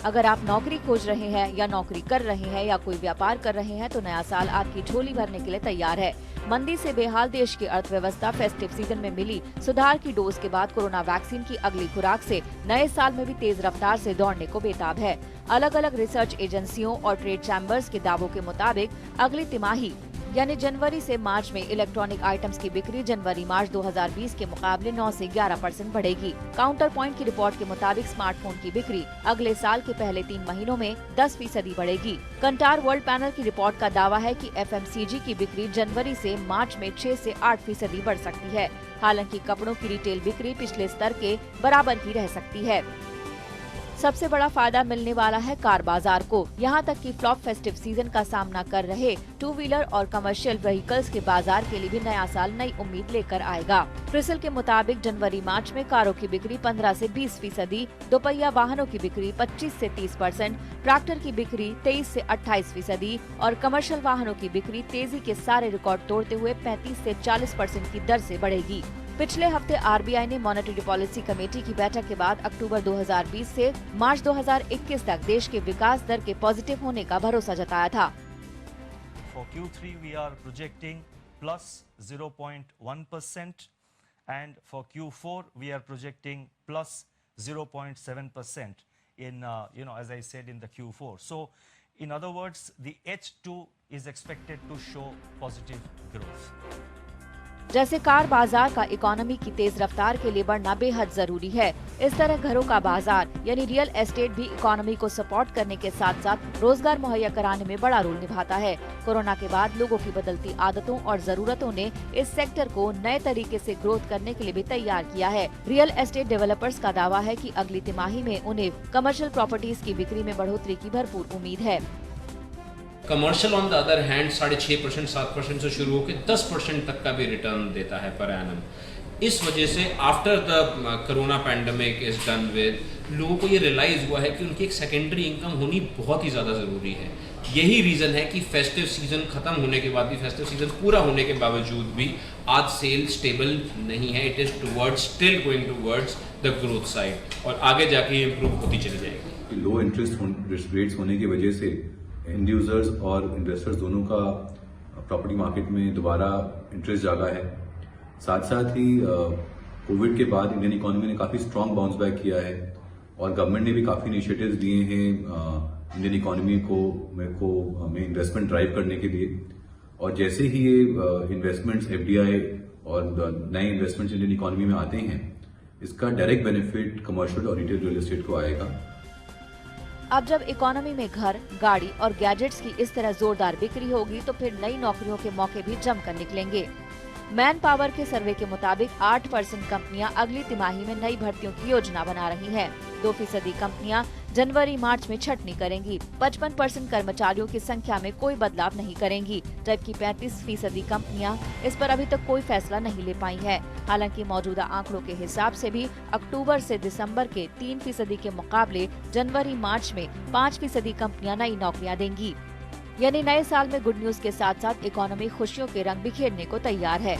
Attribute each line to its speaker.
Speaker 1: अगर आप नौकरी खोज रहे हैं या नौकरी कर रहे हैं या कोई व्यापार कर रहे हैं तो नया साल आपकी झोली भरने के लिए तैयार है। मंदी से बेहाल देश की अर्थव्यवस्था फेस्टिव सीजन में मिली सुधार की डोज के बाद कोरोना वैक्सीन की अगली खुराक से नए साल में भी तेज रफ्तार से दौड़ने को बेताब है। अलग अलग रिसर्च एजेंसियों और ट्रेड चैम्बर्स के दावों के मुताबिक अगली तिमाही यानी जनवरी से मार्च में इलेक्ट्रॉनिक आइटम्स की बिक्री जनवरी मार्च 2020 के मुकाबले 9 से 11% बढ़ेगी। काउंटर पॉइंट की रिपोर्ट के मुताबिक स्मार्टफोन की बिक्री अगले साल के पहले 3 महीनों में 10% बढ़ेगी। कंटार वर्ल्ड पैनल की रिपोर्ट का दावा है कि FMCG की बिक्री जनवरी से मार्च में 6 से 8% बढ़ सकती है। हालांकि कपड़ों की रिटेल बिक्री पिछले स्तर के बराबर ही रह सकती है। सबसे बड़ा फायदा मिलने वाला है कार बाजार को। यहां तक कि फ्लॉप फेस्टिव सीजन का सामना कर रहे 2 व्हीलर और कमर्शियल व्हीकल्स के बाजार के लिए भी नया साल नई उम्मीद लेकर आएगा। क्रिसिल के मुताबिक जनवरी मार्च में कारों की बिक्री 15 से 20%, दोपहिया वाहनों की बिक्री 25 से 30%, ट्रैक्टर की बिक्री 23 से 28% और कमर्शियल वाहनों की बिक्री तेजी के सारे रिकॉर्ड तोड़ते हुए 35 से 40% की दर से बढ़ेगी। पिछले हफ्ते RBI ने मॉनेटरी पॉलिसी कमेटी की बैठक के बाद अक्टूबर 2020 से मार्च 2021 तक देश के विकास दर के पॉजिटिव होने का भरोसा जताया था।
Speaker 2: For Q3 we are projecting plus 0.1% and for Q4 we are projecting plus 0.7% in as I said in the Q4. So in other words the H2 is expected to show positive growth.
Speaker 1: जैसे car बाजार का economy की तेज रफ्तार के लिए बढ़ना बेहद जरूरी है, इस तरह घरों का बाजार यानी रियल एस्टेट भी इकोनॉमी को सपोर्ट करने के साथ साथ रोजगार मुहैया कराने में बड़ा रोल निभाता है। कोरोना के बाद लोगों की बदलती आदतों और जरूरतों ने इस सेक्टर को नए तरीके से ग्रोथ करने के लिए भी तैयार किया है। रियल एस्टेट डेवलपर्स का दावा है कि अगली तिमाही में उन्हें कमर्शियल प्रॉपर्टीज की बिक्री में बढ़ोतरी की भरपूर उम्मीद है।
Speaker 3: Commercial on the other hand 6.5% 7% से शुरू होकर 10% तक का भी रिटर्न देता है पर एनम। इस वजह से after the corona pandemic is done with, लोगों को ये रियलाइज हुआ है कि उनकी एक सेकेंडरी इनकम होनी बहुत ही ज़्यादा ज़रूरी है। यही रीज़न है कि फेस्टिव सीजन ख़त्म होने के बाद भी, फेस्टिव सीजन पूरा होने के बावजूद भी आज सेल स्टेबल नहीं है। It is towards still going towards the growth side और आगे जाके इम्प्रूव होती चली जाएगी।
Speaker 4: लो इंटरेस्ट रेट्स होने की वजह से एंड यूजर्स और इन्वेस्टर्स दोनों का प्रॉपर्टी मार्केट में दोबारा इंटरेस्ट जागा है। साथ साथ ही कोविड के बाद इंडियन इकोनॉमी ने काफ़ी स्ट्रॉन्ग बाउंस बैक किया है और गवर्नमेंट ने भी काफ़ी इनिशिएटिव्स दिए हैं इंडियन इकोनॉमी में इन्वेस्टमेंट ड्राइव करने के लिए। और जैसे ही ये इन्वेस्टमेंट्स FDI और नए इन्वेस्टमेंट्स इंडियन इकोनॉमी में आते हैं, इसका डायरेक्ट बेनिफिट कमर्शियल और रिटेल रियल एस्टेट को आएगा।
Speaker 1: अब जब इकोनॉमी में घर, गाड़ी और गैजेट्स की इस तरह जोरदार बिक्री होगी तो फिर नई नौकरियों के मौके भी जमकर निकलेंगे। मैन पावर के सर्वे के मुताबिक 8% कंपनियां अगली तिमाही में नई भर्तियों की योजना बना रही हैं। 2% कंपनियां जनवरी मार्च में छटनी करेंगी। 55% कर्मचारियों की संख्या में कोई बदलाव नहीं करेंगी, जबकि 35% कंपनियां इस पर अभी तक कोई फैसला नहीं ले पाई है। हालांकि मौजूदा आंकड़ों के हिसाब से भी अक्टूबर से दिसंबर के 3% के मुकाबले जनवरी मार्च में 5% कंपनियां नई नौकरियां देंगी। यानी नए साल में गुड न्यूज के साथ साथ इकोनॉमी खुशियों के रंग बिखेरने को तैयार है।